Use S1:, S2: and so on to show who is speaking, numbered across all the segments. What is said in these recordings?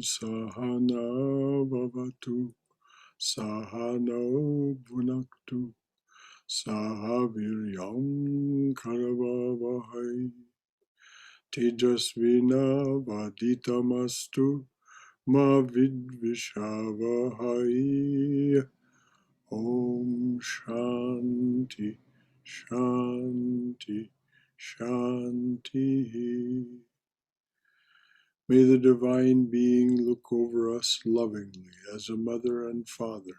S1: Sahana Bhavatu Sahano Bhunaktu Sahaviryam Karavavahai Tejasvina Vaditamastu Ma Vidvishavahai. Om Shanti Shanti Shanti. May the Divine Being look over us lovingly as a mother and father.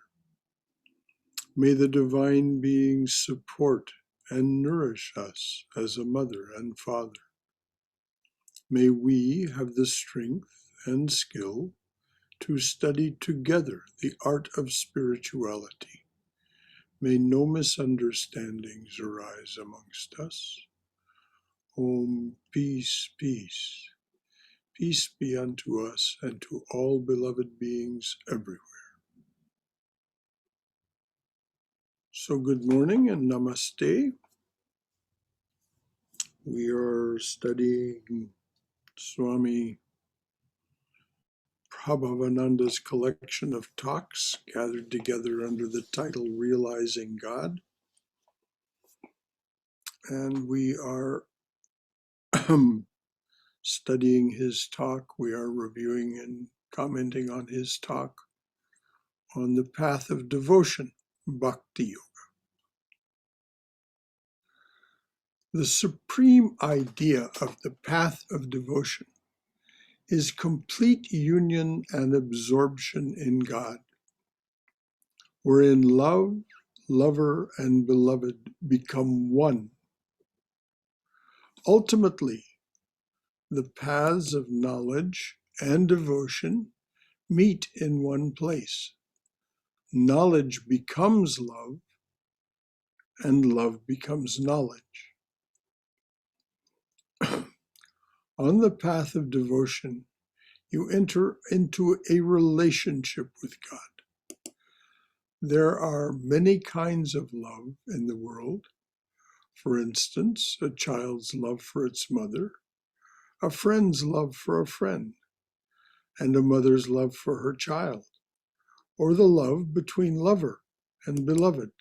S1: May the Divine Being support and nourish us as a mother and father. May we have the strength and skill to study together the art of spirituality. May no misunderstandings arise amongst us. Om, peace, peace. Peace be unto us and to all beloved beings everywhere. So good morning and namaste. We are studying Swami Prabhavananda's collection of talks gathered together under the title Realizing God. And we are studying his talk. We are reviewing and commenting on his talk on the path of devotion, Bhakti Yoga. The supreme idea of the path of devotion is complete union and absorption in God, wherein love, lover, and beloved become one. Ultimately, the paths of knowledge and devotion meet in one place. Knowledge becomes love, and love becomes knowledge. On the path of devotion, you enter into a relationship with God. There are many kinds of love in the world. For instance, a child's love for its mother, a friend's love for a friend, and a mother's love for her child, or the love between lover and beloved.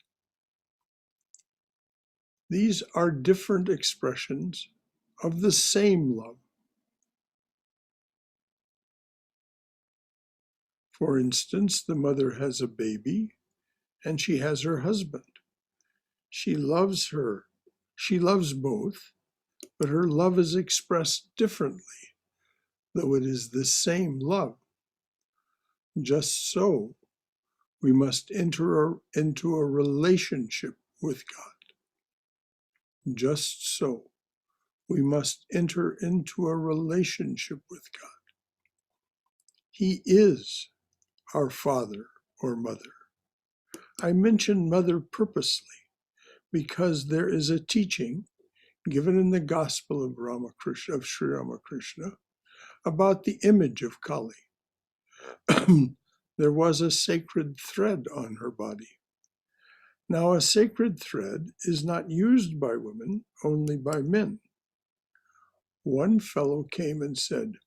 S1: These are different expressions of the same love. For instance, the mother has a baby and she has her husband. She loves her. She loves both, but her love is expressed differently, though it is the same love. Just so, we must enter into a relationship with God. Just so, we must enter into a relationship with God. He is our father or mother. I mention mother purposely because there is a teaching given in the Gospel of Sri Ramakrishna about the image of Kali. There was a sacred thread on her body. Now, a sacred thread is not used by women, only by men. One fellow came and said,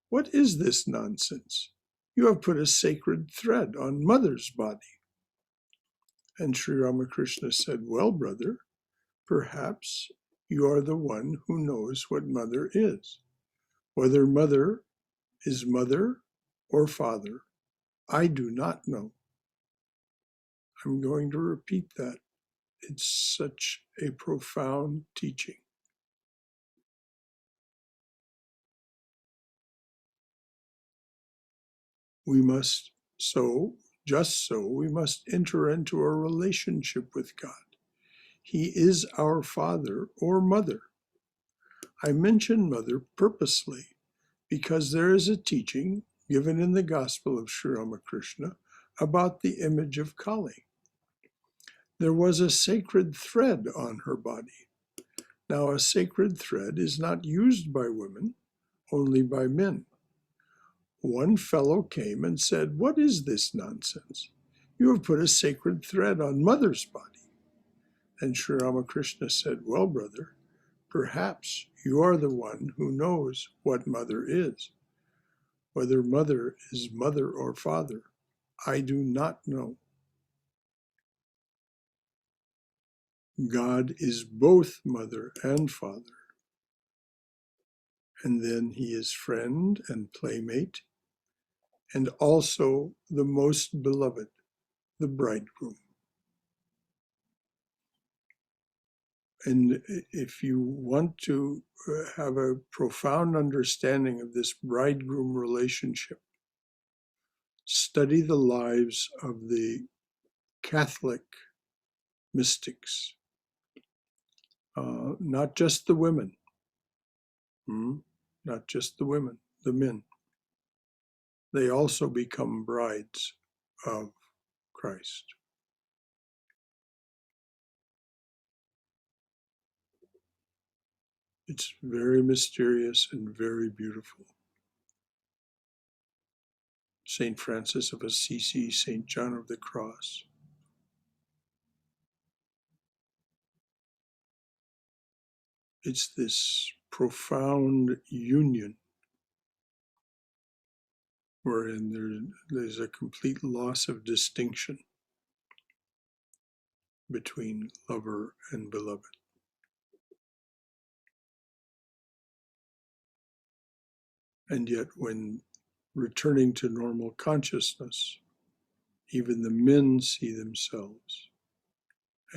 S1: "What is this nonsense? You have put a sacred thread on mother's body." And Sri Ramakrishna said, "Well, brother, perhaps you are the one who knows what mother is. Whether mother is mother or father, I do not know." I'm going to repeat that. It's such a profound teaching. We must we must enter into a relationship with God. He is our father or mother. I mention mother purposely because there is a teaching given in the Gospel of Sri Ramakrishna about the image of Kali. There was a sacred thread on her body. Now, a sacred thread is not used by women, only by men. One fellow came and said, "What is this nonsense? You have put a sacred thread on mother's body." And Sri Ramakrishna said, "Well, brother, perhaps you are the one who knows what mother is. Whether mother is mother or father, I do not know. God is both mother and father. And then he is friend and playmate, and also the most beloved, the bridegroom. And if you want to have a profound understanding of this bridegroom relationship, study the lives of the Catholic mystics, not just the women, not just the women, the men. They also become brides of Christ. It's very mysterious and very beautiful. St. Francis of Assisi, St. John of the Cross. It's this profound union wherein there's a complete loss of distinction between lover and beloved. And yet, when returning to normal consciousness, even the men see themselves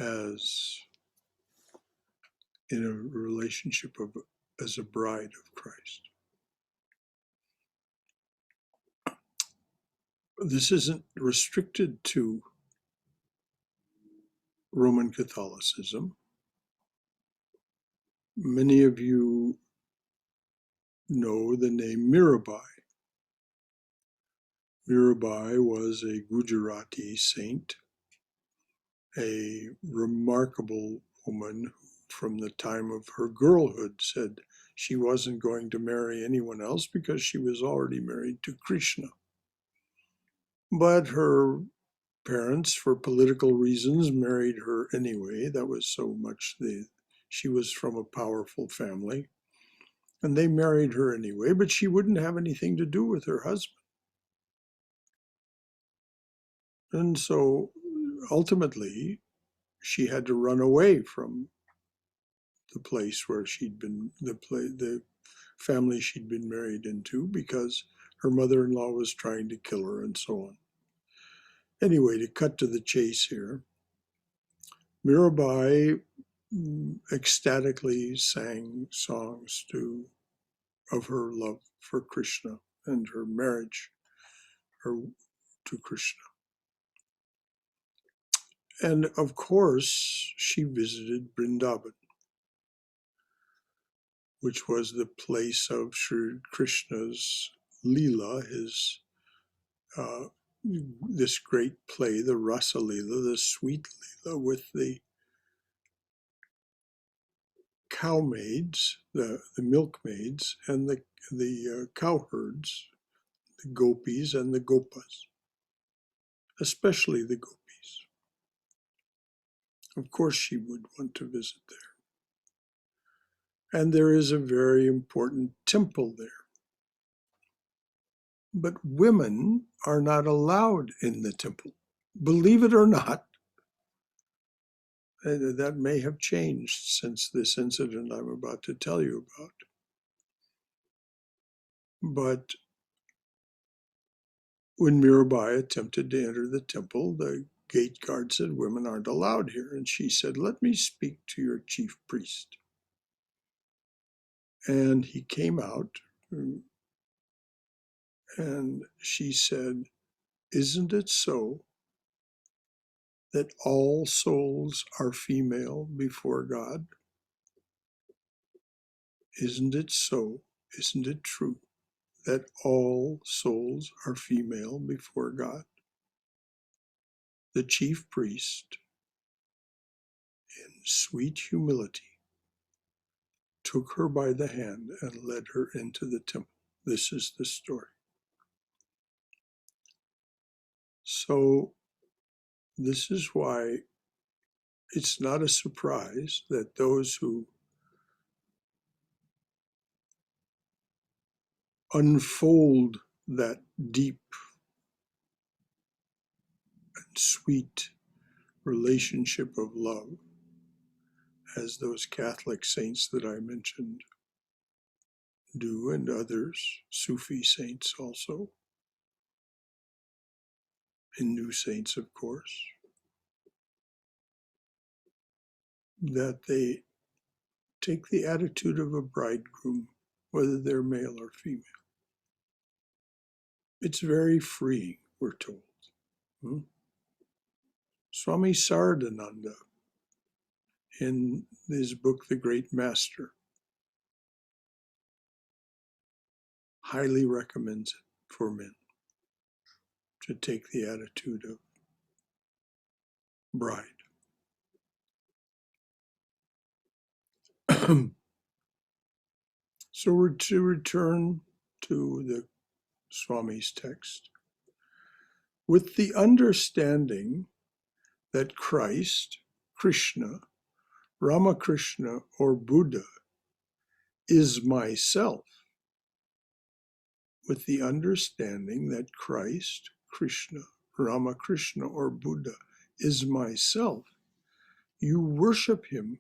S1: as in a relationship as a bride of Christ. This isn't restricted to Roman Catholicism. Many of you know the name Mirabai. Mirabai was a Gujarati saint, a remarkable woman who, from the time of her girlhood, said she wasn't going to marry anyone else because she was already married to Krishna. But her parents, for political reasons, married her anyway. That was so much she was from a powerful family. And they married her anyway, but she wouldn't have anything to do with her husband. And so ultimately, she had to run away from the place where she'd been, the family she'd been married into, because her mother-in-law was trying to kill her and so on. Anyway, to cut to the chase here, Mirabai ecstatically sang songs of her love for Krishna and her marriage to Krishna. And of course, she visited Vrindavan, which was the place of Sri Krishna's Leela, this great play, the Rasa Leela, the sweet Leela, with the cowmaids, the milkmaids, and the cowherds, the gopis and the gopas, especially the gopis. Of course, she would want to visit there. And there is a very important temple there. But women are not allowed in the temple. Believe it or not, that may have changed since this incident I'm about to tell you about. But when Mirabai attempted to enter the temple, the gate guard said, "Women aren't allowed here." And she said, "Let me speak to your chief priest." And he came out, and she said, "Isn't it so that all souls are female before God? Isn't it so? Isn't it true that all souls are female before God?" The chief priest, in sweet humility, took her by the hand and led her into the temple. This is the story. So this is why it's not a surprise that those who unfold that deep and sweet relationship of love as those Catholic saints that I mentioned do, and others, Sufi saints also, Hindu saints, of course, that they take the attitude of a bridegroom, whether they're male or female. It's very freeing, we're told. Swami Sarada, in his book, The Great Master, highly recommends it for men to take the attitude of bride. So we're to return to the Swami's text with the understanding that Christ, Krishna, Ramakrishna, or Buddha is myself, with the understanding that Christ, Krishna, Ramakrishna, or Buddha is myself, you worship him,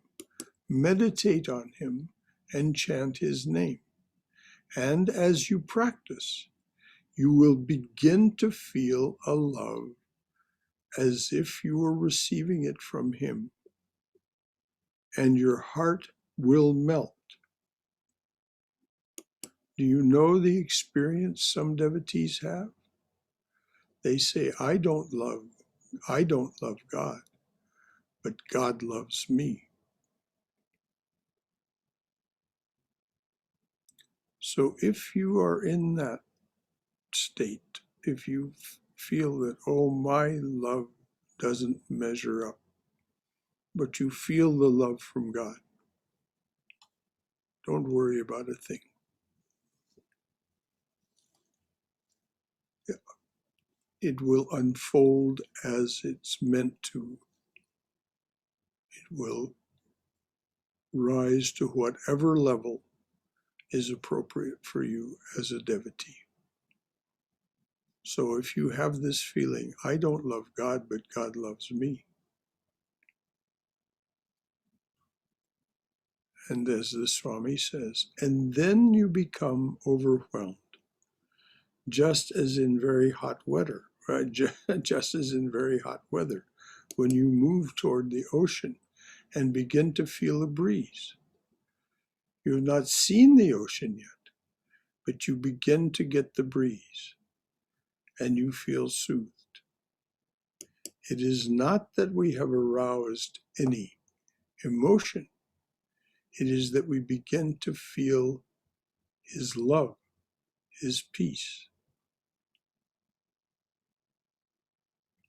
S1: meditate on him, and chant his name. And as you practice, you will begin to feel a love as if you were receiving it from him, and your heart will melt. Do you know the experience some devotees have? They say, I don't love God, but God loves me. So if you are in that state, if you feel that, oh, my love doesn't measure up, but you feel the love from God, don't worry about a thing. It will unfold as it's meant to. It will rise to whatever level is appropriate for you as a devotee. So if you have this feeling, I don't love God, but God loves me. And as the Swami says, and then you become overwhelmed, just as in very hot weather, right? Just as in very hot weather, when you move toward the ocean and begin to feel a breeze. You have not seen the ocean yet, but you begin to get the breeze and you feel soothed. It is not that we have aroused any emotion. It is that we begin to feel his love, his peace,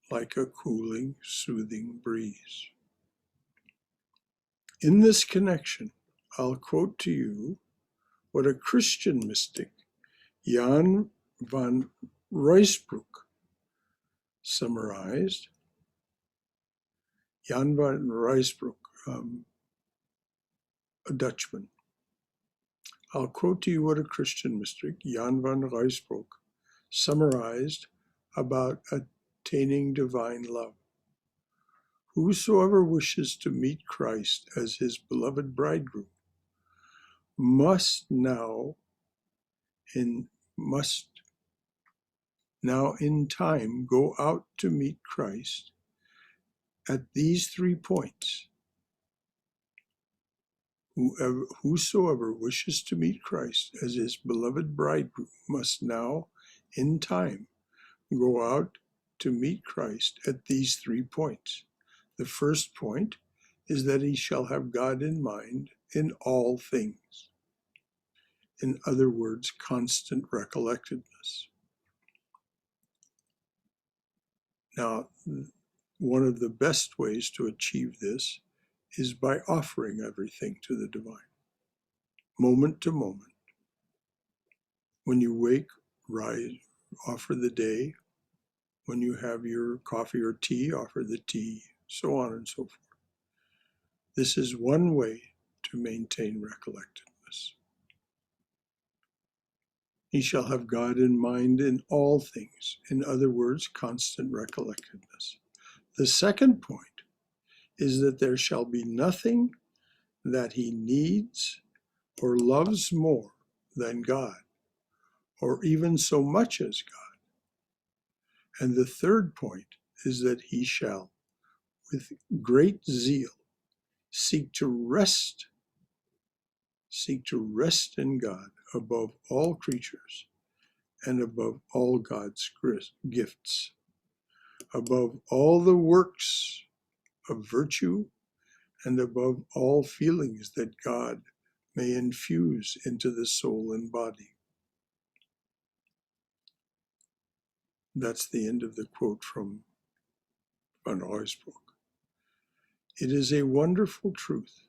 S1: like a cooling, soothing breeze. In this connection, I'll quote to you what a Christian mystic, Jan van Ruysbroek, summarized. Jan van Ruysbroek, a Dutchman. I'll quote to you what a Christian mystic, Jan van Ruysbroek, summarized about attaining divine love. Whosoever wishes to meet Christ as his beloved bridegroom must now in time go out to meet Christ at these 3 points. Whosoever wishes to meet Christ as his beloved bridegroom must now in time go out to meet Christ at these 3 points. The first point is that he shall have God in mind in all things. In other words, constant recollectedness. Now, one of the best ways to achieve this is by offering everything to the divine, moment to moment. When you wake, rise, offer the day. When you have your coffee or tea, offer the tea, so on and so forth. This is one way to maintain recollectedness. He shall have God in mind in all things. In other words, constant recollectedness. The second point is that there shall be nothing that he needs or loves more than God, or even so much as God. And the third point is that he shall, with great zeal, seek to rest in God above all creatures and above all God's gifts, above all the works of virtue and above all feelings that God may infuse into the soul and body. That's the end of the quote from Van Roy's book. It is a wonderful truth.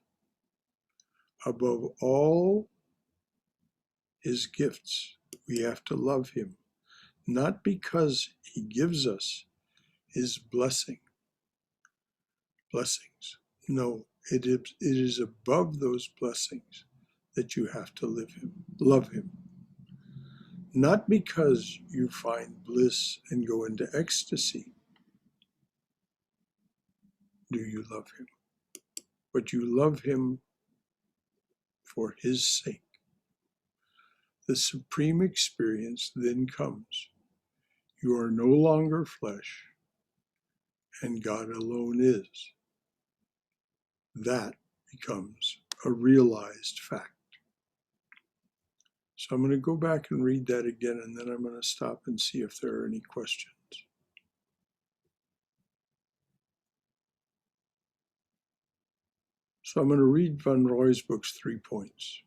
S1: Above all his gifts, we have to love him, not because he gives us his blessings. No, it is above those blessings that you have to love him. Not because you find bliss and go into ecstasy do you love him, but you love him for his sake. The supreme experience then comes. You are no longer flesh, and God alone is. That becomes a realized fact. So I'm going to go back and read that again, and then I'm going to stop and see if there are any questions. So I'm going to read Van Roy's book's 3 points.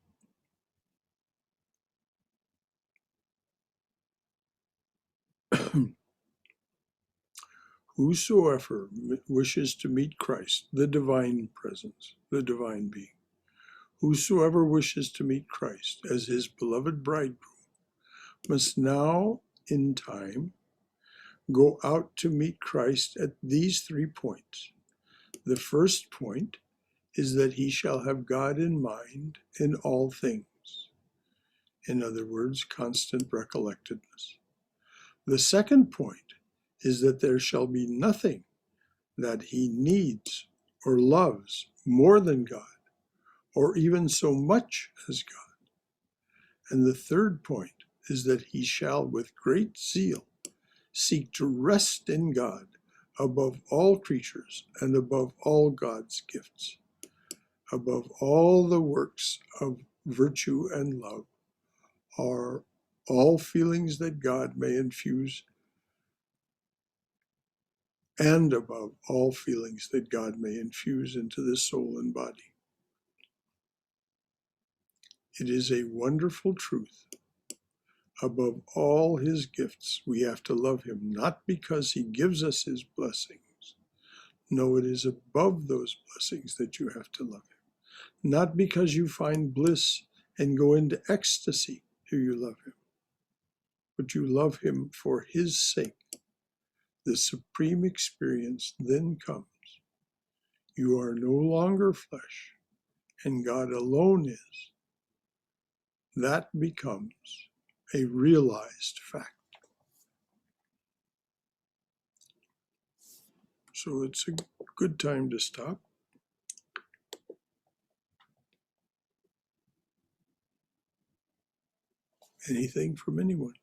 S1: Whosoever wishes to meet Christ, the divine presence, the divine being, whosoever wishes to meet Christ as his beloved bridegroom must now in time go out to meet Christ at these 3 points. The first point is that he shall have God in mind in all things. In other words, constant recollectedness. The second point is that there shall be nothing that he needs or loves more than God, or even so much as God. And the third point is that he shall, with great zeal, seek to rest in God above all creatures and above all God's gifts, above all the works of virtue and love, are all feelings that God may infuse, and above all feelings that God may infuse into the soul and body. It is a wonderful truth. Above all his gifts, we have to love him, not because he gives us his blessings. No, it is above those blessings that you have to love him. Not because you find bliss and go into ecstasy do you love him, but you love him for his sake. The supreme experience then comes. You are no longer flesh, and God alone is. That becomes a realized fact. So it's a good time to stop. Anything from anyone?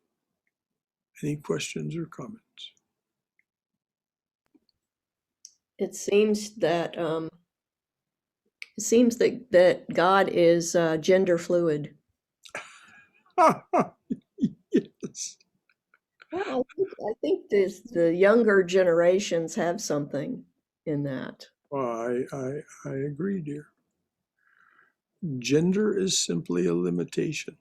S1: Any questions or comments?
S2: It seems that that God is gender fluid.
S1: Yes.
S2: Well, I think the younger generations have something in that.
S1: Well, I agree, dear. Gender is simply a limitation.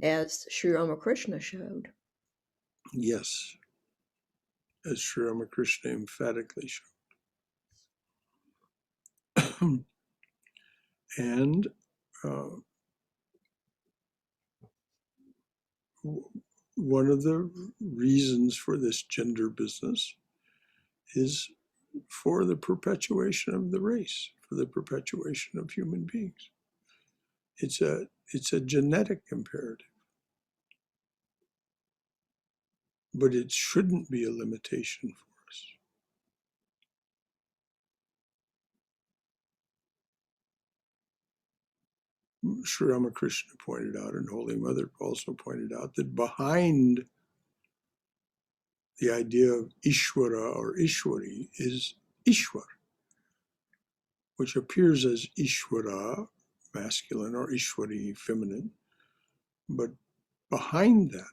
S2: As Sri Ramakrishna showed.
S1: Yes, as Sri Ramakrishna emphatically showed. And one of the reasons for this gender business is for the perpetuation of the race, for the perpetuation of human beings. It's It's a genetic imperative. But it shouldn't be a limitation for us. Sri Ramakrishna pointed out, and Holy Mother also pointed out, that behind the idea of Ishvara or Ishwari is Ishwar, which appears as Ishvara, masculine, or Ishwari, feminine. But behind that,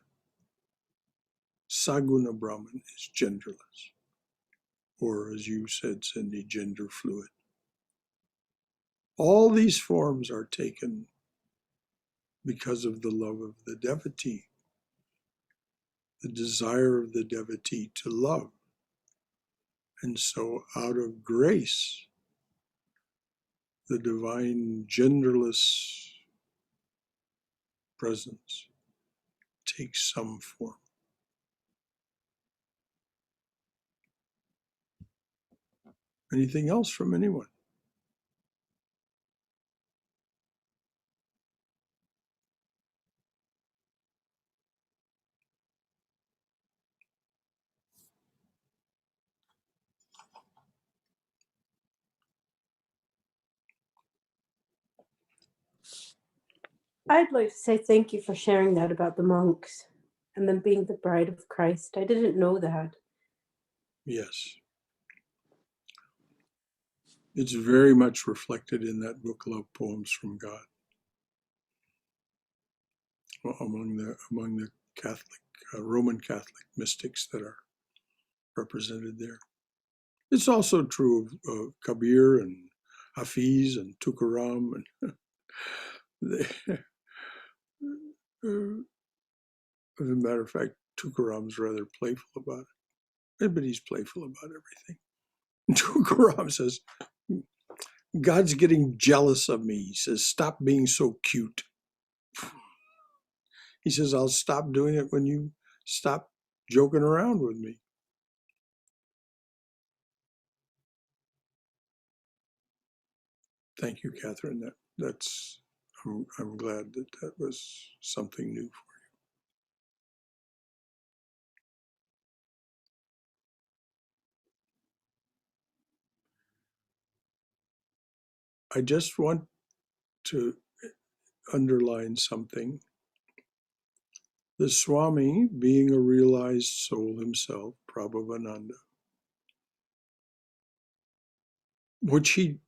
S1: Saguna Brahman is genderless, or as you said, Cindy, gender fluid. All these forms are taken because of the love of the devotee, the desire of the devotee to love. And so out of grace, the divine genderless presence takes some form. Anything else from anyone?
S3: I'd like to say thank you for sharing that about the monks and them being the bride of Christ. I didn't know that.
S1: Yes. It's very much reflected in that book, Love Poems from God, among the Catholic, Roman Catholic mystics that are represented there. It's also true of Kabir and Hafiz and Tukaram. And as a matter of fact, Tukaram's rather playful about it. But he's playful about everything. Tukaram says, God's getting jealous of me. He says, stop being so cute. He says, I'll stop doing it when you stop joking around with me. Thank you, Catherine. I'm glad that was something new for you. I just want to underline something. The Swami, being a realized soul himself, Prabhavananda, which he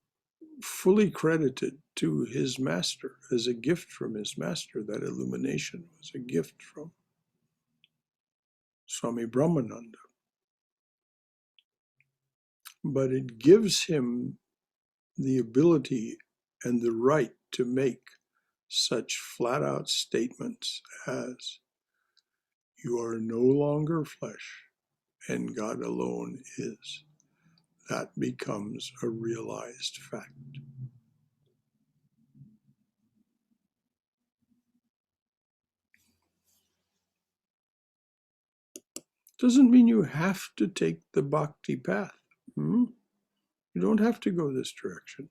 S1: fully credited to his master as a gift from his master. That illumination was a gift from Swami Brahmananda. But it gives him the ability and the right to make such flat out statements as, you are no longer flesh and God alone is. That becomes a realized fact. Doesn't mean you have to take the bhakti path. You don't have to go this direction.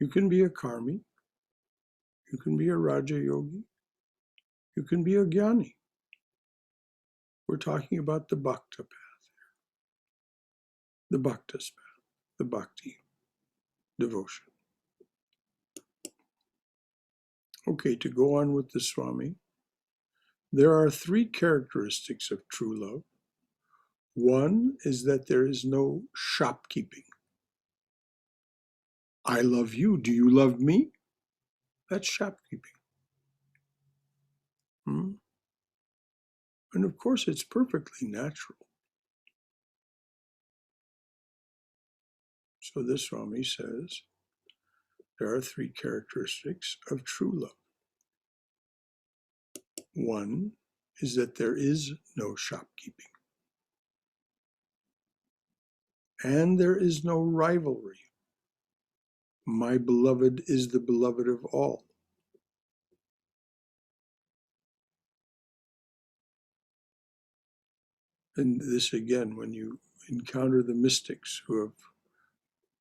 S1: You can be a karmi. You can be a raja yogi. You can be a jnani. We're talking about the bhakta path here. The bhaktas path, the bhakti devotion. Okay, to go on with the Swami, there are three characteristics of true love. One is that there is no shopkeeping. I love you. Do you love me? That's shopkeeping. And of course, it's perfectly natural. So this Swami says there are three characteristics of true love. One is that there is no shopkeeping. And there is no rivalry. My beloved is the beloved of all. And this again, when you encounter the mystics who have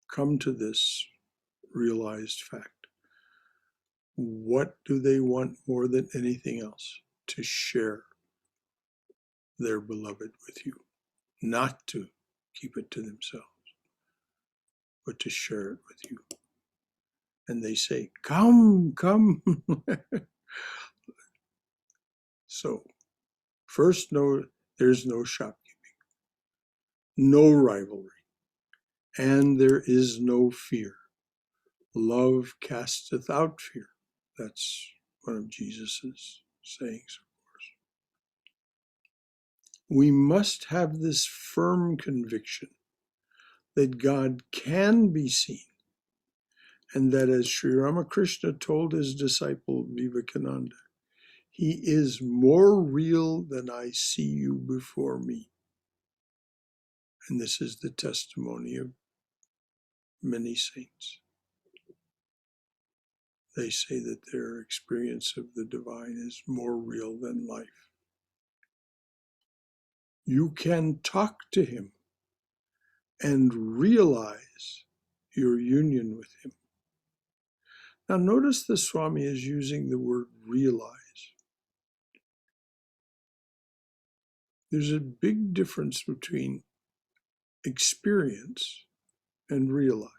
S1: come to this realized fact, What do they want more than anything else? To share their beloved with you, not to keep it to themselves, but to share it with you. And they say, come, come. So, first, there's no shopkeeping, no rivalry, and there is no fear. Love casteth out fear. That's one of Jesus's sayings, of course. We must have this firm conviction that God can be seen, and that, as Sri Ramakrishna told his disciple Vivekananda, he is more real than I see you before me. And this is the testimony of many saints. They say that their experience of the divine is more real than life. You can talk to him and realize your union with him. Now notice the Swami is using the word realize. There's a big difference between experience and realize.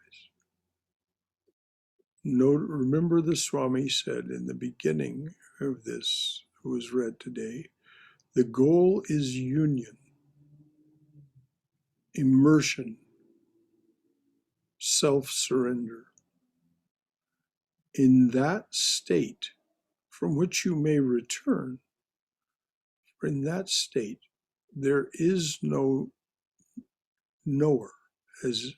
S1: Remember the Swami said in the beginning of this, who was read today, the goal is union, immersion, self-surrender. In that state from which you may return, in that state, there is no knower, as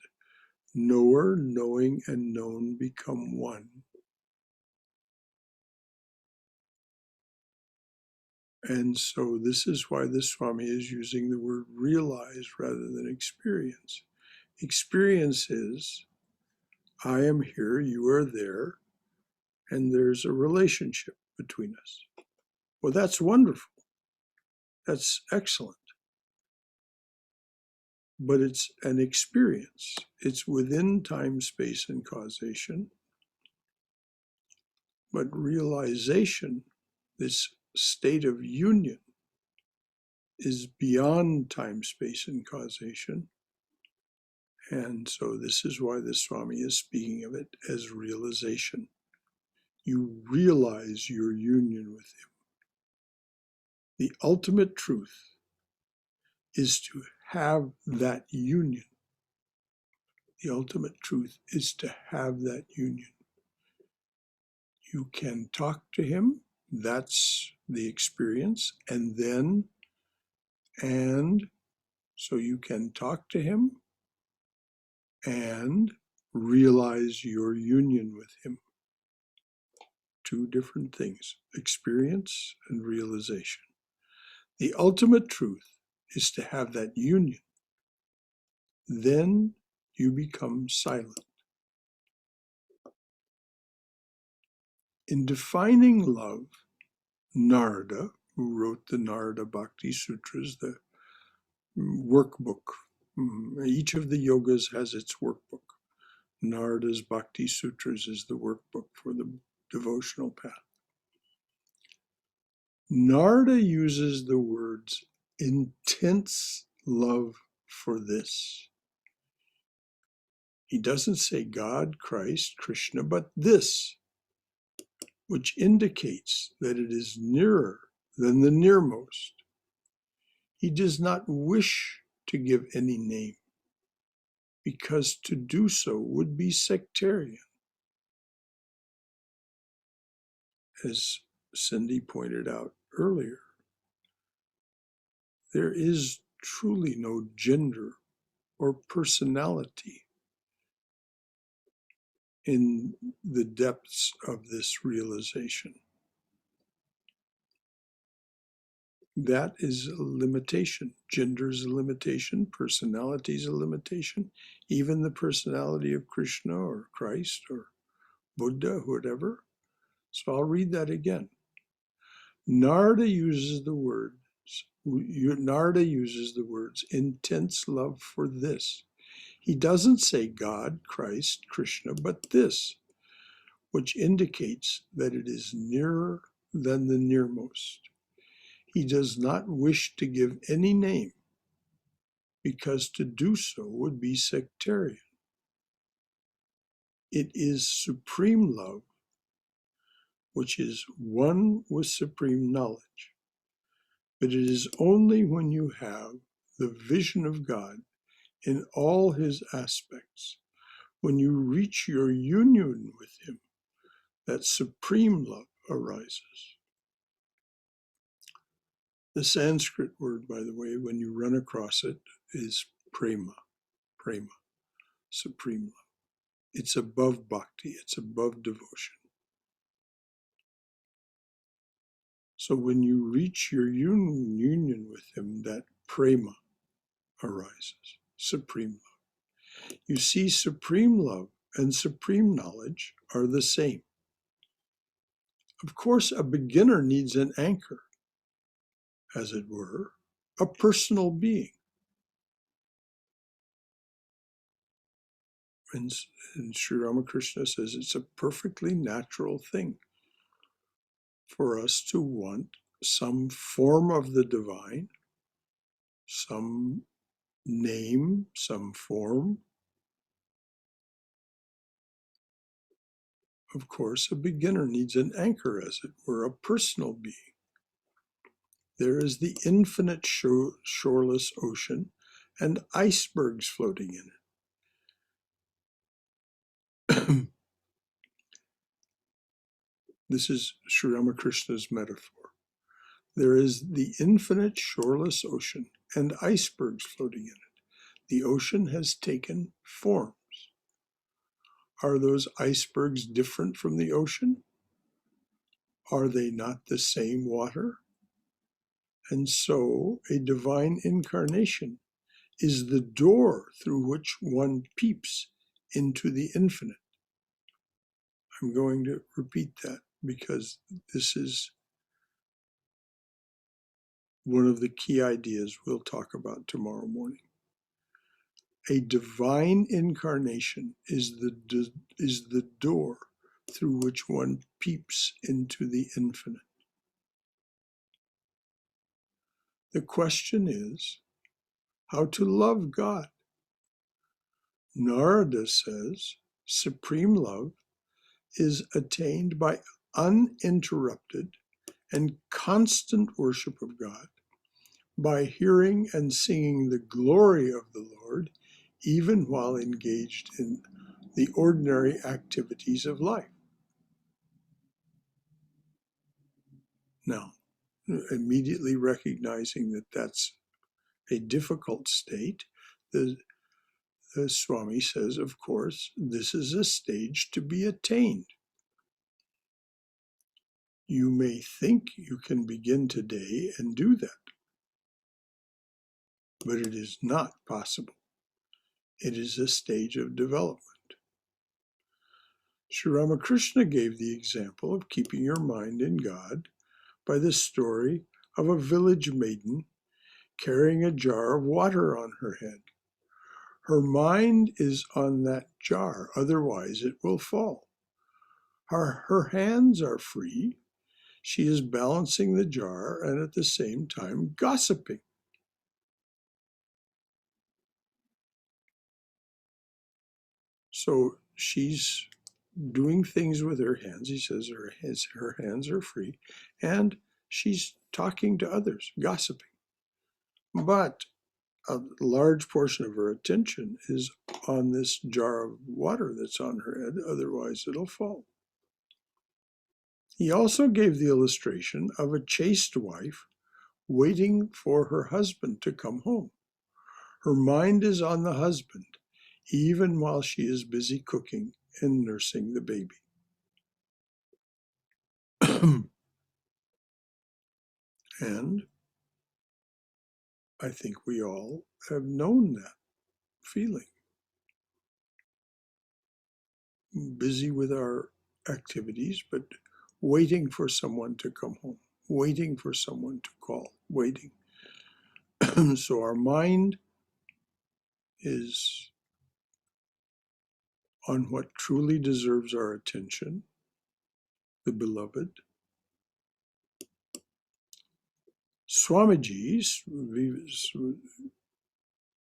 S1: knower, knowing, and known become one. And so this is why the Swami is using the word realize rather than experience. Experience is, I am here, you are there, and there's a relationship between us. Well, that's wonderful. That's excellent. But it's an experience. It's within time, space, and causation. But realization, this state of union, is beyond time, space, and causation. And so this is why the Swami is speaking of it as realization. You realize your union with him. The ultimate truth is to have that union. The ultimate truth is to have that union. You can talk to him, that's the experience, and so you can talk to him and realize your union with him. Two different things, experience and realization. The ultimate truth is to have that union. Then you become silent. In defining love, Narada, who wrote the Narada Bhakti Sutras, the workbook, each of the yogas has its workbook. Narada's Bhakti Sutras is the workbook for the devotional path. Narada uses the words intense love for this. He doesn't say God, Christ, Krishna, but this, which indicates that it is nearer than the nearmost. He does not wish to give any name, because to do so would be sectarian. As Cindy pointed out earlier, there is truly no gender or personality in the depths of this realization. That is a limitation. Gender is a limitation, personality is a limitation, even the personality of Krishna or Christ or Buddha, whatever. So I'll read that again. Narada uses the words intense love for this. He doesn't say God, Christ, Krishna, but this, which indicates that it is nearer than the nearmost. He does not wish to give any name, because to do so would be sectarian. It is supreme love, which is one with supreme knowledge. But it is only when you have the vision of God in all his aspects, when you reach your union with him, that supreme love arises. The Sanskrit word, by the way, when you run across it, is prema, supreme love. It's above bhakti, it's above devotion. So when you reach your union with him, that prema arises, supreme love. You see, supreme love and supreme knowledge are the same. Of course, a beginner needs an anchor, as it were, a personal being. And Sri Ramakrishna says it's a perfectly natural thing for us to want some form of the divine, some name, some form. Of course, a beginner needs an anchor, as it were, a personal being. There is the infinite shoreless ocean and icebergs floating in it. This is Sri Ramakrishna's metaphor. There is the infinite shoreless ocean and icebergs floating in it. The ocean has taken forms. Are those icebergs different from the ocean? Are they not the same water? And so a divine incarnation is the door through which one peeps into the infinite. I'm going to repeat that because this is one of the key ideas we'll talk about tomorrow morning. A divine incarnation is the door through which one peeps into the infinite. The question is how to love God. Narada says supreme love is attained by uninterrupted and constant worship of God, by hearing and singing the glory of the Lord, even while engaged in the ordinary activities of life. Now, immediately recognizing that that's a difficult state, the Swami says, of course, this is a stage to be attained. You may think you can begin today and do that, but it is not possible. It is a stage of development. Sri Ramakrishna gave the example of keeping your mind in God by the story of a village maiden carrying a jar of water on her head. Her mind is on that jar, otherwise it will fall. Her hands are free. She is balancing the jar and at the same time gossiping. So she's doing things with her hands. He says her hands are free, and she's talking to others, gossiping. But a large portion of her attention is on this jar of water that's on her head, otherwise it'll fall. He also gave the illustration of a chaste wife waiting for her husband to come home. Her mind is on the husband, even while she is busy cooking and nursing the baby. And I think we all have known that feeling. Busy with our activities, but waiting for someone to come home, waiting for someone to call, waiting. So our mind is on what truly deserves our attention, the beloved. Swami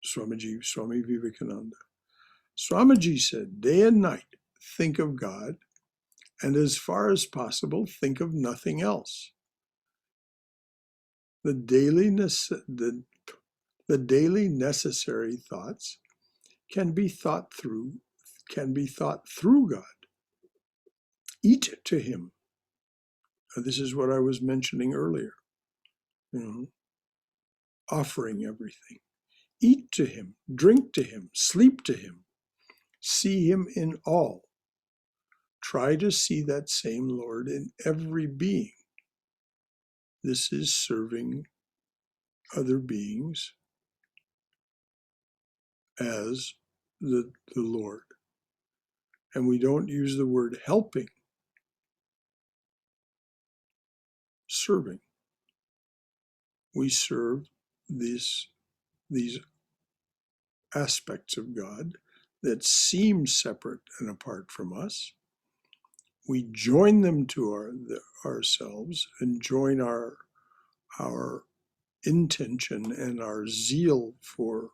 S1: Vivekananda. Swamiji said, day and night, think of God, and as far as possible, think of nothing else. The daily necessary thoughts can be thought through God. Eat to him. This is what I was mentioning earlier. Offering everything. Eat to him, drink to him, sleep to him. See him in all. Try to see that same Lord in every being. This is serving other beings as the Lord. And we don't use the word helping, serving. We serve these aspects of God that seem separate and apart from us. We join them to ourselves and join our intention and our zeal for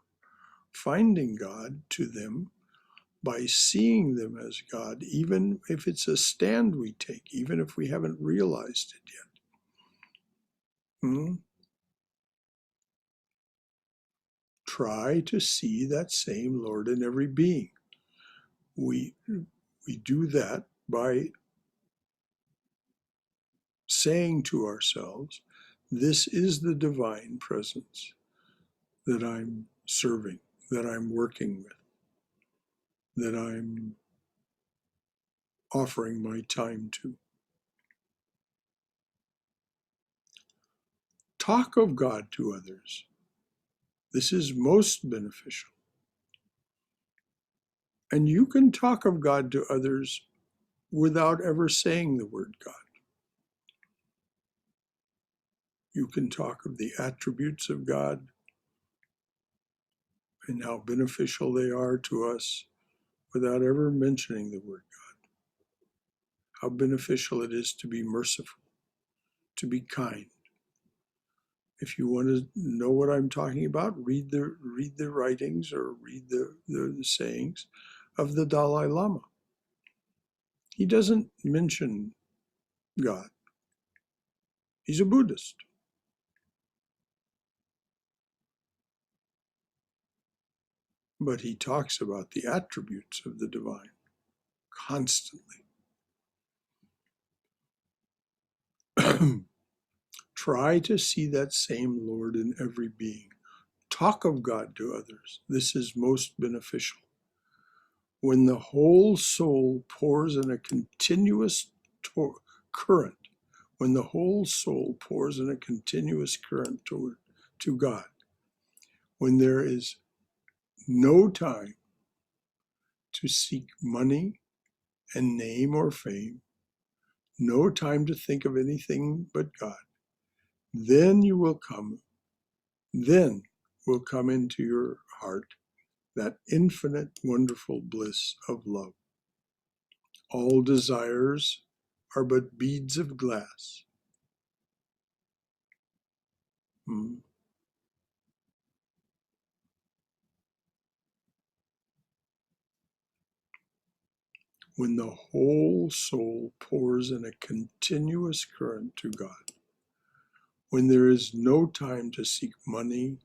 S1: finding God to them by seeing them as God, even if it's a stand we take, even if we haven't realized it yet. Try to see that same Lord in every being. We do that by saying to ourselves, this is the divine presence that I'm serving, that I'm working with, that I'm offering my time to. Talk of God to others. This is most beneficial. And you can talk of God to others without ever saying the word God. You can talk of the attributes of God and how beneficial they are to us without ever mentioning the word God. How beneficial it is to be merciful, to be kind. If you want to know what I'm talking about, read the writings or read the sayings of the Dalai Lama. He doesn't mention God. He's a Buddhist. But he talks about the attributes of the divine constantly. Try to see that same Lord in every being. Talk of God to others. This is most beneficial. When the whole soul pours in a continuous current, when the whole soul pours in a continuous current to God, when there is no time to seek money and name or fame, no time to think of anything but God, then will come into your heart that infinite, wonderful bliss of love. All desires are but beads of glass. When the whole soul pours in a continuous current to God, when there is no time to seek money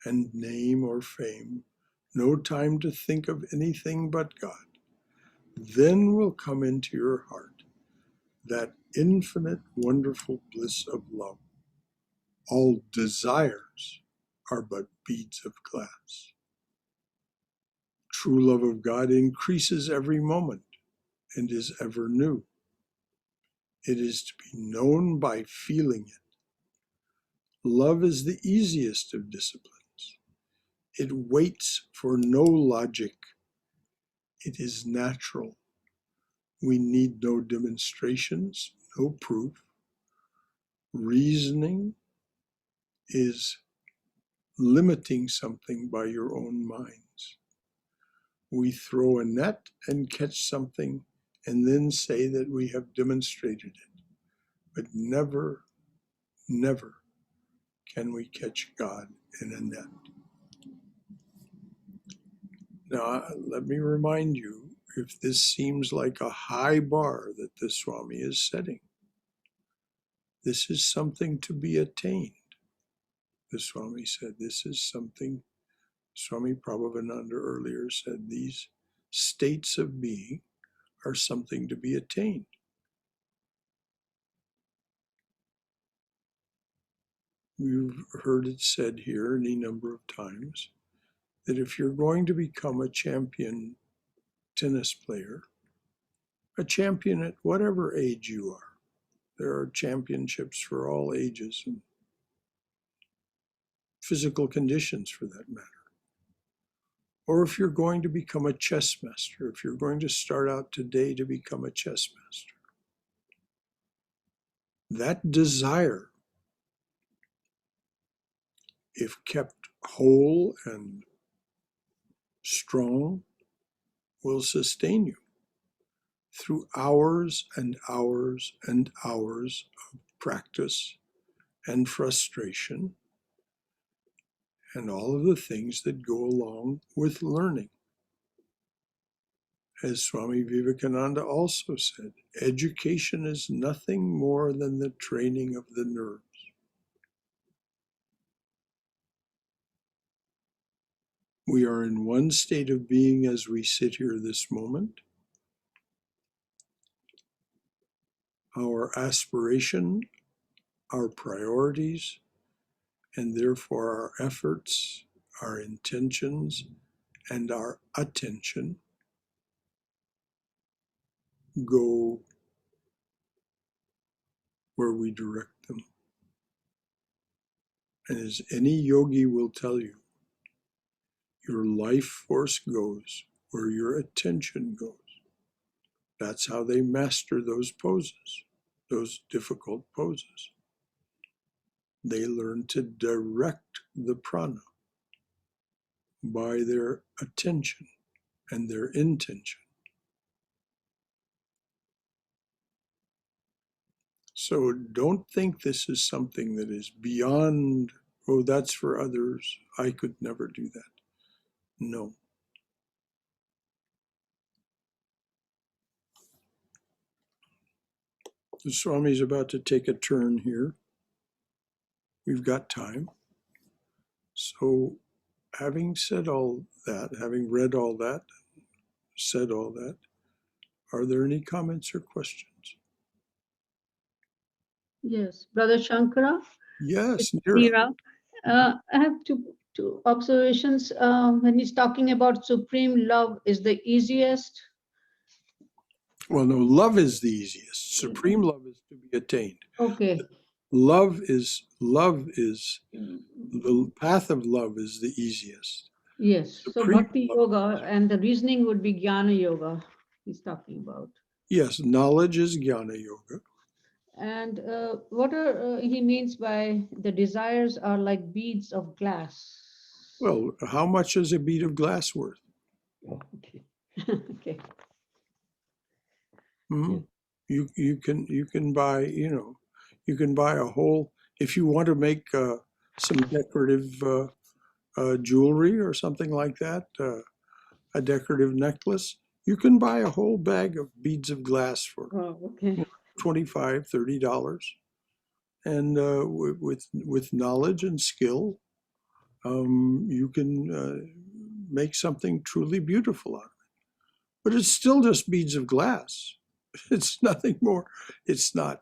S1: and name or fame, no time to think of anything but God, then will come into your heart that infinite, wonderful bliss of love. All desires are but beads of glass. True love of God increases every moment and is ever new. It is to be known by feeling it. Love is the easiest of disciplines. It waits for no logic. It is natural. We need no demonstrations, no proof. Reasoning is limiting something by your own minds. We throw a net and catch something and then say that we have demonstrated it. But never, never can we catch God in a net. Now, let me remind you, if this seems like a high bar that the Swami is setting, this is something to be attained. The Swami said this is something, Swami Prabhavananda earlier said, these states of being are something to be attained. You've heard it said here any number of times that if you're going to become a champion tennis player, a champion at whatever age you are, there are championships for all ages and physical conditions for that matter. Or if you're going to become a chess master, if you're going to start out today to become a chess master, that desire, if kept whole and strong, will sustain you through hours and hours and hours of practice and frustration and all of the things that go along with learning. As Swami Vivekananda also said, education is nothing more than the training of the nerves. We are in one state of being as we sit here this moment. Our aspiration, our priorities, and therefore our efforts, our intentions, and our attention go where we direct them. And as any yogi will tell you, your life force goes where your attention goes. That's how they master those poses, those difficult poses. They learn to direct the prana by their attention and their intention. So don't think this is something that is beyond, oh, that's for others. I could never do that. No. The Swami is about to take a turn here. We've got time. So having said all that, having read all that, said all that, are there any comments or questions?
S4: Yes, Brother Shankara.
S1: Yes,
S4: It's
S1: Neera.
S4: Neera. I have two observations. When he's talking about supreme love is the easiest.
S1: Well, no, love is the easiest. Supreme love is to be attained.
S4: Okay.
S1: Love is the path of love is the easiest.
S4: Yes. So
S1: Supreme
S4: Bhakti
S1: love-
S4: Yoga and the reasoning would be Jnana Yoga he's talking about.
S1: Yes, knowledge is jnana yoga.
S4: And what he means by the desires are like beads of glass.
S1: Well, how much is a bead of glass worth?
S4: Oh, okay. Okay.
S1: Hmm?
S4: Yeah.
S1: You can buy, you can buy a whole, if you want to make some decorative jewelry or something like that, a decorative necklace, you can buy a whole bag of beads of glass for
S4: Oh, okay.
S1: $25, $30. And with knowledge and skill, you can make something truly beautiful out of it. But it's still just beads of glass. It's nothing more. It's not.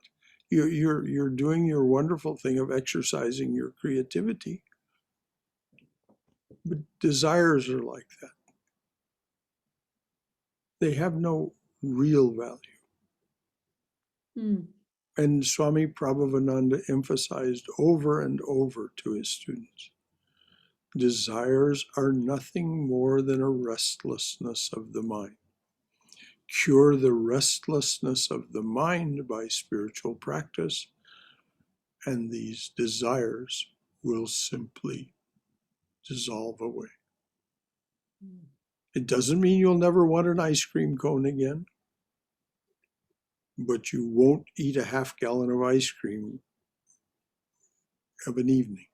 S1: You're doing your wonderful thing of exercising your creativity. But desires are like that. They have no real value.
S4: Hmm.
S1: And Swami Prabhavananda emphasized over and over to his students, desires are nothing more than a restlessness of the mind. Cure the restlessness of the mind by spiritual practice, and these desires will simply dissolve away. It doesn't mean you'll never want an ice cream cone again. but you won't eat a half gallon of ice cream of an evening.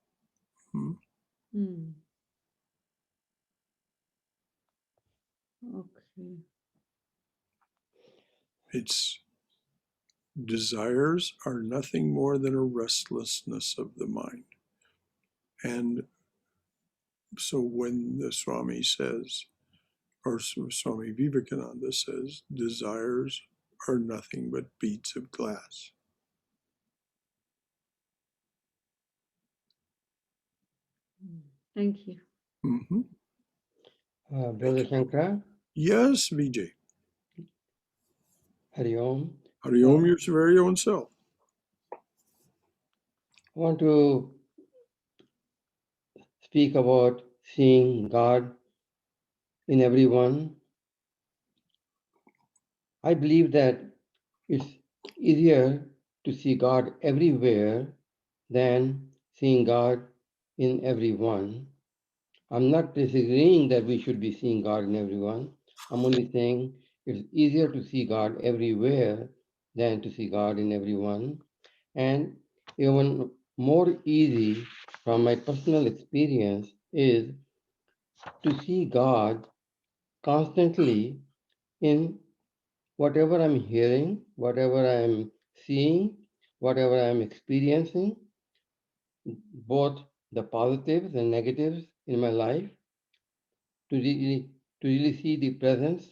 S4: Okay.
S1: Its desires are nothing more than a restlessness of the mind. And so when the Swami says, or Swami Vivekananda says, desires are nothing but beads of glass.
S4: Thank you.
S1: Mm-hmm.
S5: Brother Shankara,
S1: Yes, Vijay.
S5: Hari Om.
S1: Hari Om, your very own self.
S5: I want to speak about seeing God in everyone. I believe that it's easier to see God everywhere than seeing God in everyone. I'm not disagreeing that we should be seeing God in everyone. I'm only saying it's easier to see God everywhere than to see God in everyone. And even more easy from my personal experience is to see God constantly in whatever I'm hearing, whatever I'm seeing, whatever I'm experiencing, both the positives and negatives in my life, to really see the presence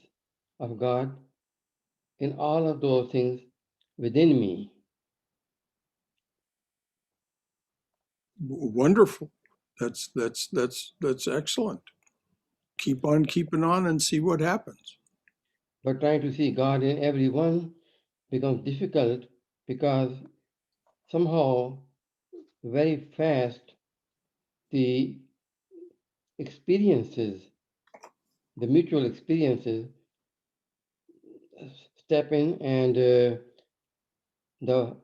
S5: of God in all of those things within me.
S1: Wonderful. That's excellent. Keep on keeping on and see what happens.
S5: But trying to see God in everyone becomes difficult because somehow very fast the experiences, the mutual experiences step in, and the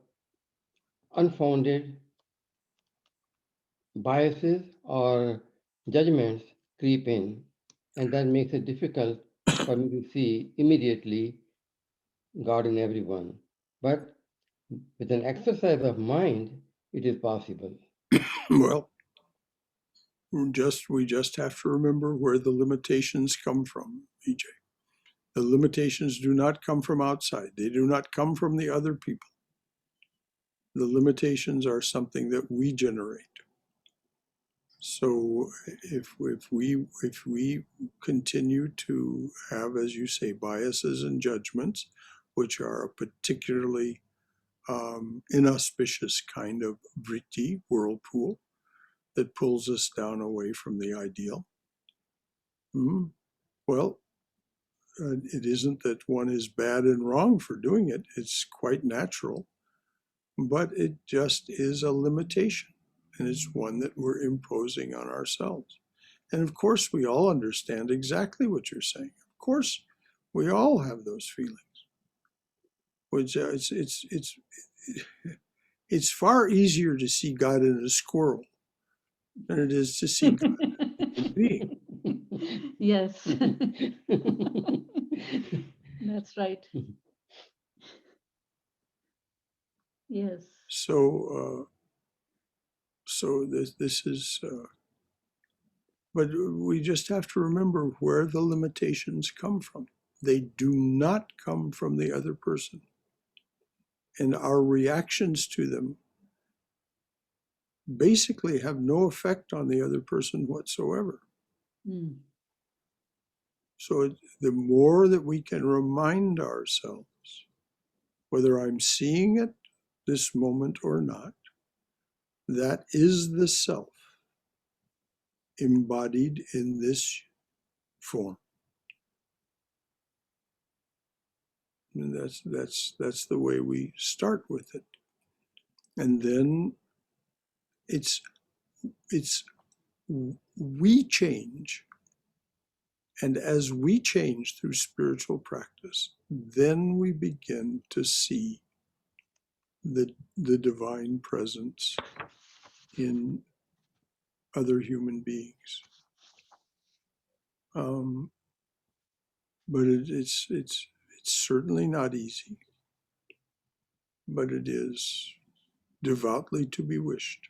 S5: unfounded biases or judgments creep in, and that makes it difficult for me to see immediately God in everyone. But with an exercise of mind, it is possible.
S1: Well, we just have to remember where the limitations come from, EJ. The limitations do not come from outside. They do not come from the other people. The limitations are something that we generate. So if we continue to have, as you say, biases and judgments, which are a particularly inauspicious kind of vritti, whirlpool, that pulls us down away from the ideal, well, it isn't that one is bad and wrong for doing it. It's quite natural, but it just is a limitation, and it's one that we're imposing on ourselves. And of course, we all understand exactly what you're saying. Of course, we all have those feelings. Which it's far easier to see God in a squirrel than it is to see God in a human being.
S4: Yes. That's right. Yes.
S1: So this is. But we just have to remember where the limitations come from. They do not come from the other person. And our reactions to them basically have no effect on the other person whatsoever. So the more that we can remind ourselves, whether I'm seeing it this moment or not, that is the self embodied in this form. And that's the way we start with it. And then it's we change. And as we change through spiritual practice, then we begin to see the divine presence in other human beings. But it's certainly not easy. but it is devoutly to be wished.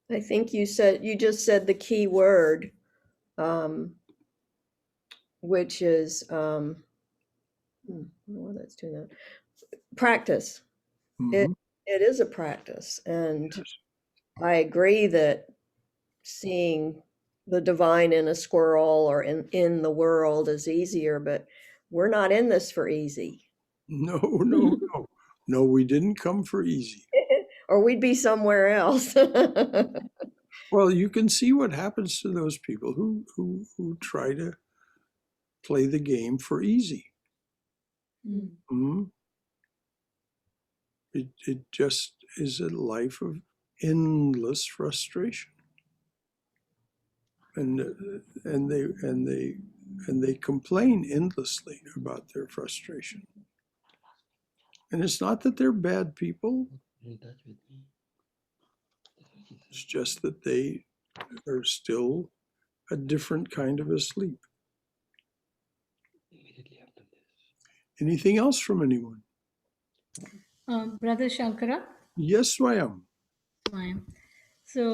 S2: I think you just said the key word, which is well, that's doing that. Practice. It
S1: Mhm.
S2: it is a practice, and
S1: Yes.
S2: I agree that seeing the divine in a squirrel or in the world is easier, but we're not in this for easy.
S1: No, no, no. No, we didn't come for easy.
S2: Or we'd be somewhere else.
S1: Well, you can see what happens to those people who try to play the game for easy. Mhm. It just is a life of endless frustration, and they complain endlessly about their frustration. And it's not that they're bad people;
S5: In touch with me.
S1: it's just that they are still a different kind of asleep.
S5: Immediately after this.
S1: Anything else from anyone?
S4: Brother Shankara.
S1: Yes, Swayam.
S4: Fine. So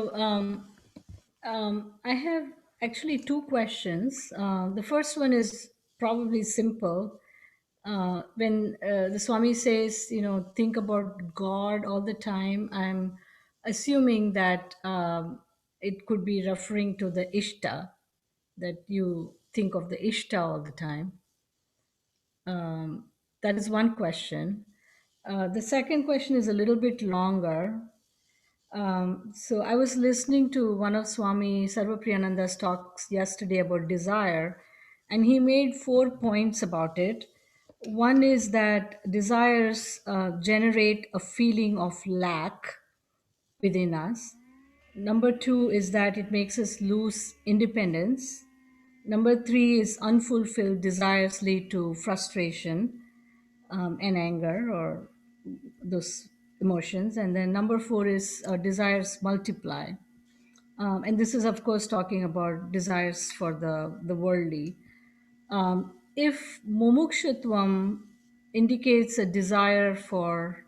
S4: I have actually two questions. The first one is probably simple. When the Swami says, think about God all the time, I'm assuming that it could be referring to the Ishta, that you think of the Ishta all the time. That is one question. The second question is a little bit longer. So I was listening to one of Swami Sarvapriyananda's talks yesterday about desire, and he made 4 points about it. One is that desires generate a feeling of lack within us. Number 2 is that it makes us lose independence. Number 3 is unfulfilled desires lead to frustration and anger, or those emotions. And then number 4 is desires multiply. And this is, of course, talking about desires for the worldly. If mumukshutvam indicates a desire for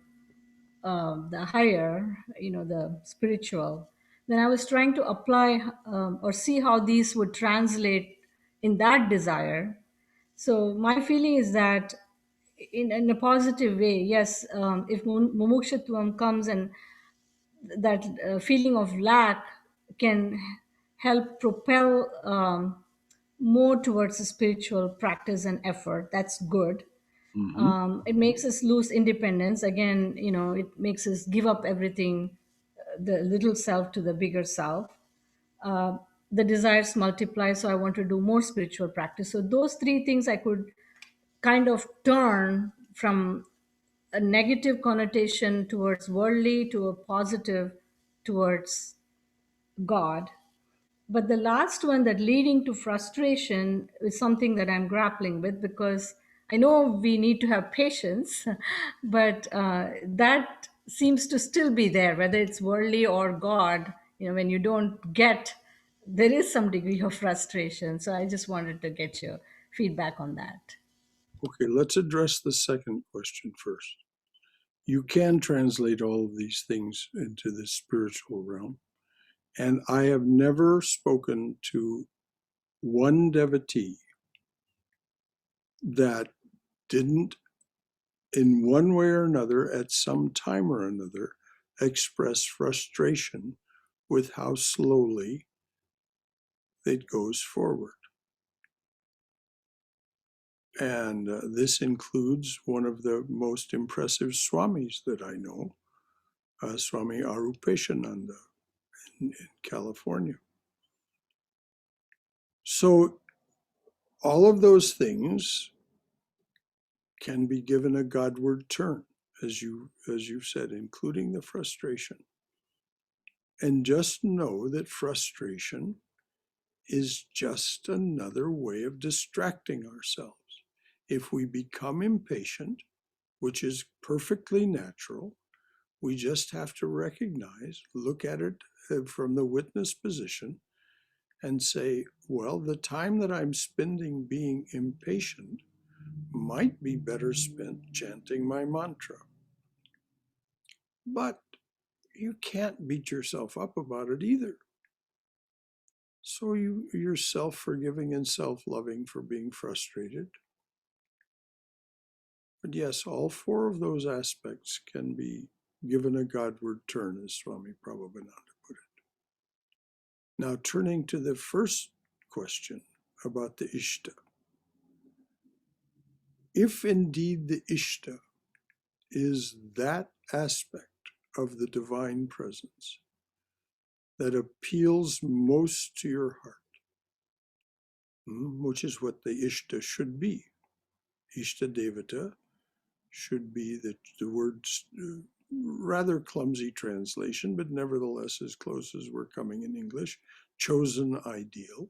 S4: the higher, the spiritual, then I was trying to apply or see how these would translate in that desire. So my feeling is that in a positive way, yes, if mumukshutvam comes, and that feeling of lack can help propel more towards a spiritual practice and effort, that's good.
S1: Mm-hmm.
S4: It makes us lose independence again, it makes us give up everything, the little self to the bigger self. uh, the desires multiply, so I want to do more spiritual practice. So those three things I could kind of turn from a negative connotation towards worldly to a positive towards God. But the last one, that leading to frustration, is something that I'm grappling with, because I know we need to have patience, but that seems to still be there, whether it's worldly or God. When you don't get, there is some degree of frustration. So I just wanted to get your feedback on that.
S1: Okay, let's address the second question first. You can translate all of these things into the spiritual realm. And I have never spoken to one devotee that didn't, in one way or another, at some time or another, express frustration with how slowly it goes forward. And this includes one of the most impressive swamis that I know, Swami Arupeshananda in California. So all of those things can be given a Godward turn, as you've said, including the frustration. And just know that frustration is just another way of distracting ourselves. If we become impatient, which is perfectly natural, we just have to recognize, look at it from the witness position, and say, well, the time that I'm spending being impatient might be better spent chanting my mantra. But you can't beat yourself up about it either. So you're self-forgiving and self-loving for being frustrated. But yes, all four of those aspects can be given a Godward turn, as Swami Prabhavananda put it. Now, turning to the first question about the Ishta. If indeed the Ishta is that aspect of the divine presence that appeals most to your heart, which is what the Ishta should be. Ishta Devata should be the word's rather clumsy translation, but nevertheless as close as we're coming in English, chosen ideal.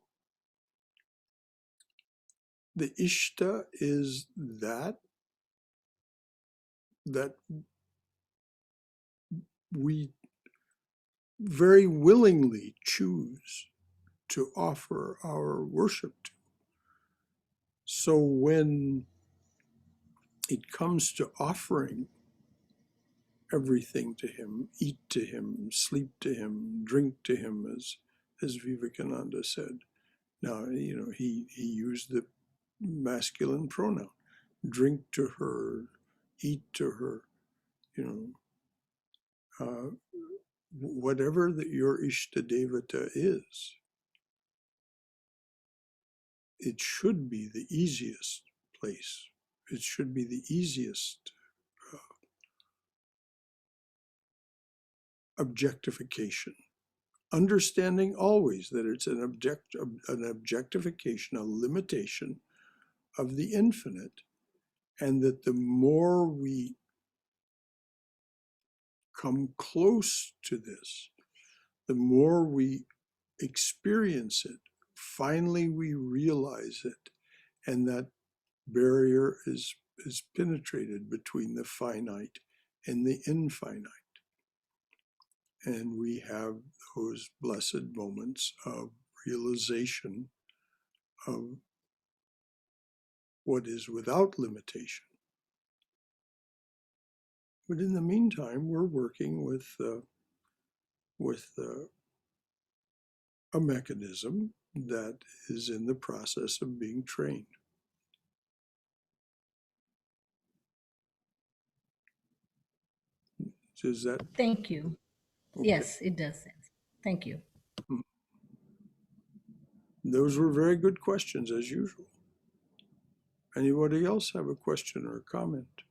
S1: The Ishta is that we very willingly choose to offer our worship to. So when it comes to offering everything to him, eat to him, sleep to him, drink to him, as Vivekananda said. Now, he used the masculine pronoun. Drink to her, eat to her, whatever that your Ishtadevata is, it should be the easiest place. It should be the easiest objectification. Understanding always that it's an objectification, a limitation of the infinite, and that the more we come close to this, the more we experience it, finally we realize it, and that barrier is penetrated between the finite and the infinite. And we have those blessed moments of realization of what is without limitation. But in the meantime, we're working with a mechanism that is in the process of being trained. Does that?
S4: Thank you.
S1: Okay.
S4: Yes, it does sense. Thank you.
S1: Those were very good questions, as usual. Anybody else have a question or a comment?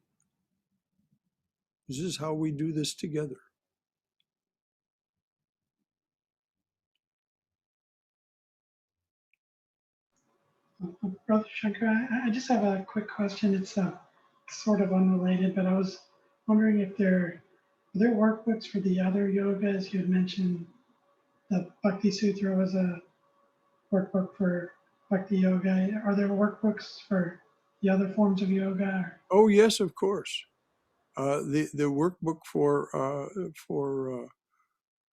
S1: This is how we do this together.
S6: Brother Shankara, I just have a quick question. It's sort of unrelated, but I was wondering if are there workbooks for the other yogas? You had mentioned the Bhakti Sutra was a workbook for Bhakti Yoga. Are there workbooks for the other forms of yoga?
S1: Oh yes, of course. The workbook for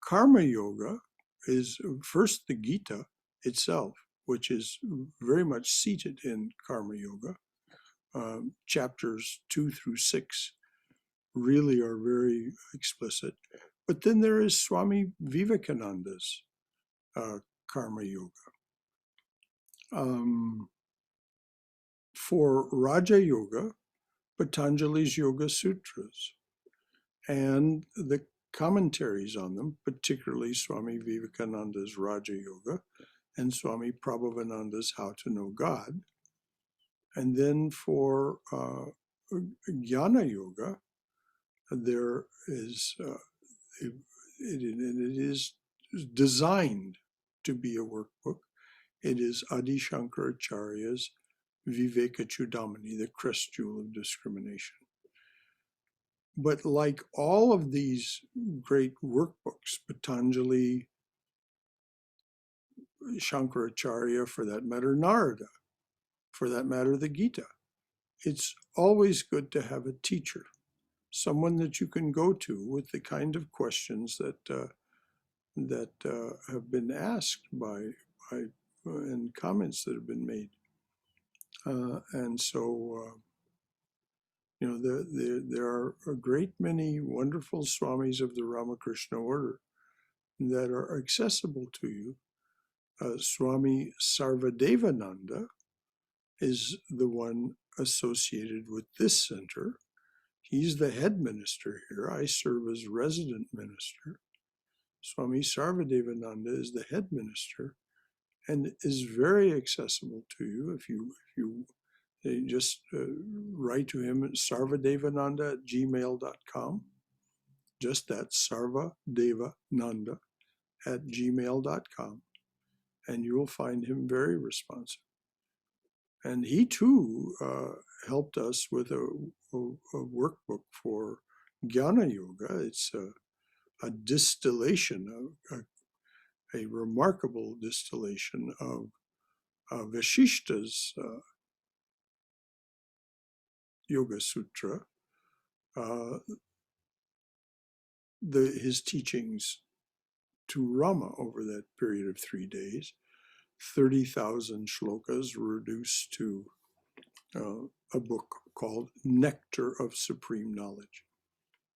S1: Karma Yoga is first the Gita itself, which is very much seated in Karma Yoga. Chapters 2 through 6 really are very explicit. But then there is Swami Vivekananda's Karma Yoga. For Raja Yoga, Patanjali's Yoga Sutras and the commentaries on them, particularly Swami Vivekananda's Raja Yoga and Swami Prabhavananda's How to Know God. And then for Jnana Yoga, there is, it is designed to be a workbook. It is Adi Shankaracharya's Viveka Chudamani, the crest jewel of discrimination. But like all of these great workbooks, Patanjali, Shankaracharya, for that matter, Narada, for that matter, the Gita, it's always good to have a teacher, someone that you can go to with the kind of questions that have been asked by and comments that have been made. And so You know, there are a great many wonderful Swamis of the Ramakrishna order that are accessible to you. Swami Sarvadevananda is the one associated with this center. He's the head minister here. I serve as resident minister. Swami Sarvadevananda is the head minister and is very accessible to you if you just write to him at sarvadevananda@gmail.com. Just that, sarvadevananda@gmail.com. And you will find him very responsive. And he too helped us with a workbook for Jnana Yoga. It's a distillation, a remarkable distillation of Vashishta's Yoga Sutra, his teachings to Rama over that period of 3 days. 30,000 shlokas reduced to a book called Nectar of Supreme Knowledge.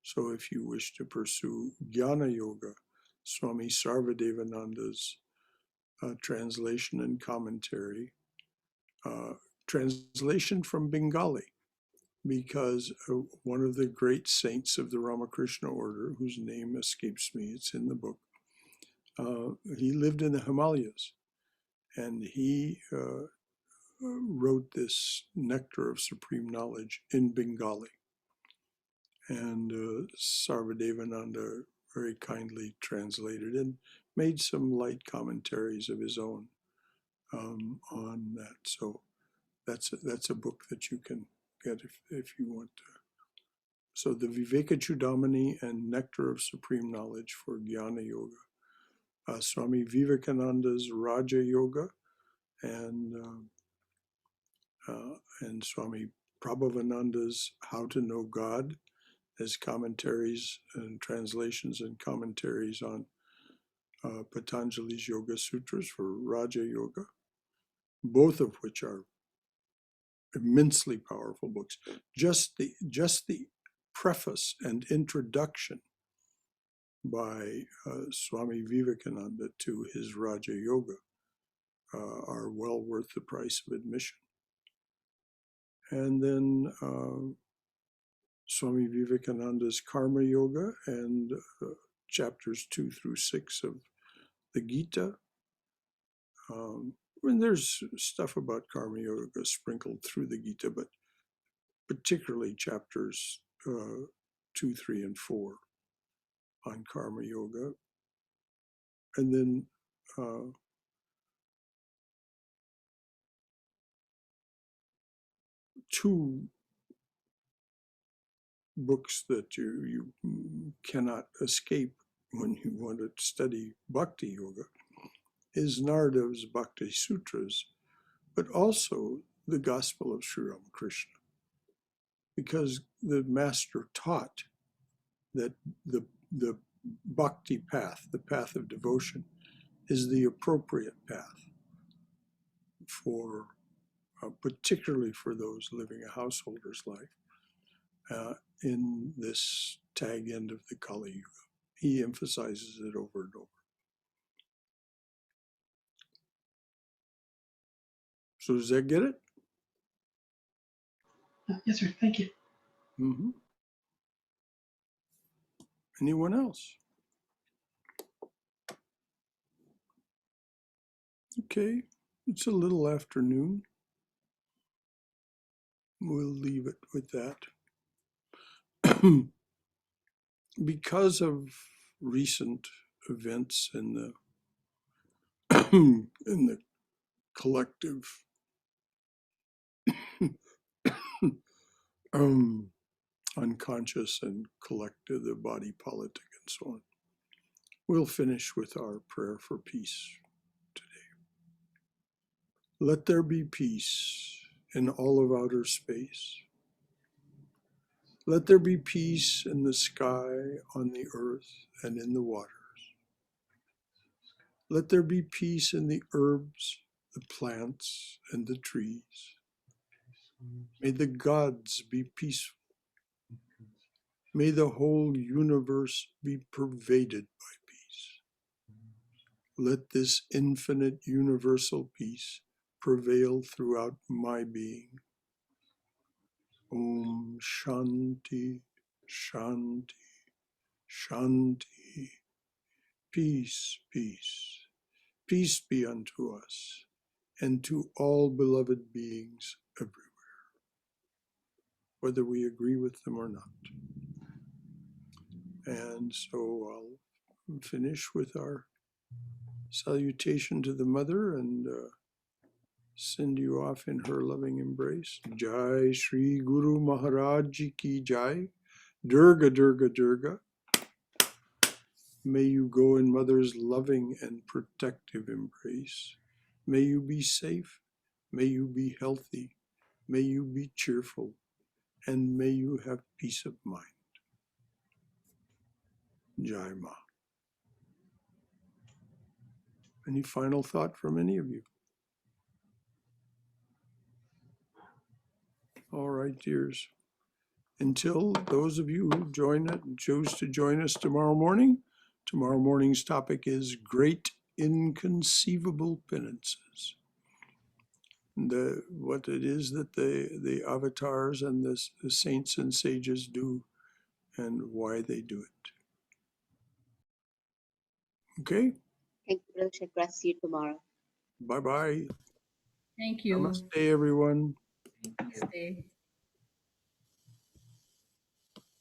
S1: So if you wish to pursue Jnana Yoga, Swami Sarvadevananda's translation and commentary, translation from Bengali, because one of the great saints of the Ramakrishna order, whose name escapes me, it's in the book, he lived in the Himalayas, and he wrote this Nectar of Supreme Knowledge in Bengali. And Sarvadevananda very kindly translated and made some light commentaries of his own on that. So that's a book that you can get if you want to. So the Vivekachudamani and Nectar of Supreme Knowledge for Jnana Yoga. Swami Vivekananda's Raja Yoga, and Swami Prabhavananda's How to Know God, as commentaries and translations and commentaries on Patanjali's Yoga Sutras for Raja Yoga, both of which are immensely powerful books. Just the preface and introduction by Swami Vivekananda to his Raja Yoga are well worth the price of admission. And then Swami Vivekananda's Karma Yoga and chapters 2 through 6 of the Gita. And there's stuff about Karma Yoga sprinkled through the Gita, but particularly chapters 2, 3, and 4 on Karma Yoga. And then two books that you cannot escape when you want to study Bhakti Yoga is Narada's Bhakti Sutras, but also the Gospel of Sri Ramakrishna, because the master taught that the Bhakti path, the path of devotion, is the appropriate path for, particularly for those living a householder's life in this tag end of the Kali Yuga. He emphasizes it over and over. So does that get it?
S6: Yes, sir. Thank you.
S1: Mm-hmm. Anyone else? Okay, it's a little afternoon. We'll leave it with that. Because of recent events in the in the collective unconscious and collective, the body politic and so on, we'll finish with our prayer for peace today. Let there be peace in all of outer space. Let there be peace in the sky, on the earth, and in the waters. Let there be peace in the herbs, the plants, and the trees. May the gods be peaceful. May the whole universe be pervaded by peace. Let this infinite universal peace prevail throughout my being. Om Shanti, Shanti, Shanti. Peace, peace. Peace be unto us and to all beloved beings everywhere, whether we agree with them or not. And so I'll finish with our salutation to the mother and send you off in her loving embrace. Jai Shri Guru Maharaj Ki Jai. Durga, Durga, Durga. May you go in mother's loving and protective embrace. May you be safe. May you be healthy. May you be cheerful. And may you have peace of mind. Jai Ma. Any final thought from any of you? All right, dears. Until those of you who choose to join us tomorrow morning's topic is Great Inconceivable Penances. What it is that the avatars and the saints and sages do and why they do it. Okay?
S7: Thank you, Chakra. See you tomorrow.
S1: Bye-bye.
S4: Thank you.
S1: Namaste, everyone.
S4: Namaste.